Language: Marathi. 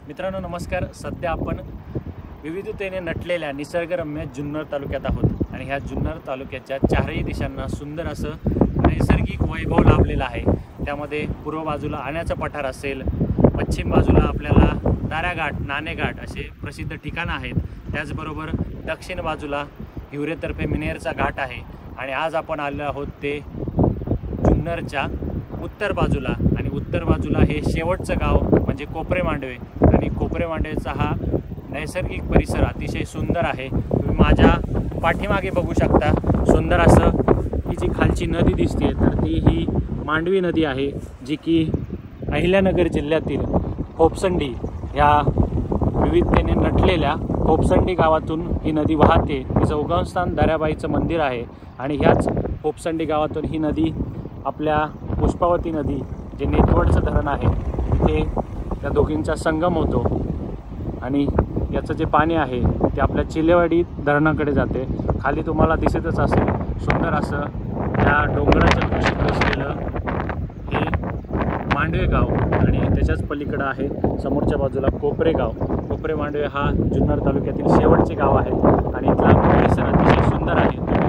मित्रांनो नमस्कार। सध्या आपण विविधतेने नटलेल्या निसर्गरम्य जुन्नर तालुक्यात आहोत आणि ह्या जुन्नर तालुक्याच्या चारही दिशांना सुंदर असं नैसर्गिक वैभव लाभलेलं आहे। त्यामध्ये पूर्व बाजूला आण्याचा पठार असेल, पश्चिम बाजूला आपल्याला दाराघाट, नाणेघाट असे प्रसिद्ध ठिकाणं आहेत। त्याचबरोबर दक्षिण बाजूला हिवरेतर्फे मिनेरचा घाट आहे आणि आज आपण आलो आहोत ते जुन्नरच्या उत्तर बाजूला आणि उत्तर बाजूला हे शेवटचं गाव म्हणजे कोपरे मांडवे आणि कोपरे मांडवेचा हा नैसर्गिक परिसर अतिशय सुंदर आहे। तुम्ही माझ्या पाठीमागे बघू शकता सुंदर असं ही जी खालची नदी दिसते तर ती ही मांडवी नदी आहे, जी की अहिल्यानगर जिल्ह्यातील होपसंडी ह्या विविधतेने नटलेल्या होपसंडी गावातून ही नदी वाहते। तिचं उगमस्थान दर्याबाईचं मंदिर आहे आणि ह्याच होपसंडी गावातून ही नदी आपल्या पुष्पावती नदी जे नेतवडचं धरण आहे तिथे त्या दोघींचा संगम होतो आणि याचं जे पाणी आहे ते आपल्या चिलेवाडी धरणाकडे जाते। खाली तुम्हाला दिसतच असेल सुंदर असं त्या डोंगराच्या कुशीत बसलेलं हे मांडवे गाव आणि त्याच्याच पलीकडं आहे समोरच्या बाजूला कोपरे गाव। कोपरे मांडवे हा जुन्नर तालुक्यातील शेवटचे गाव आहे आणि इथला परिसर अतिशय सुंदर आहे।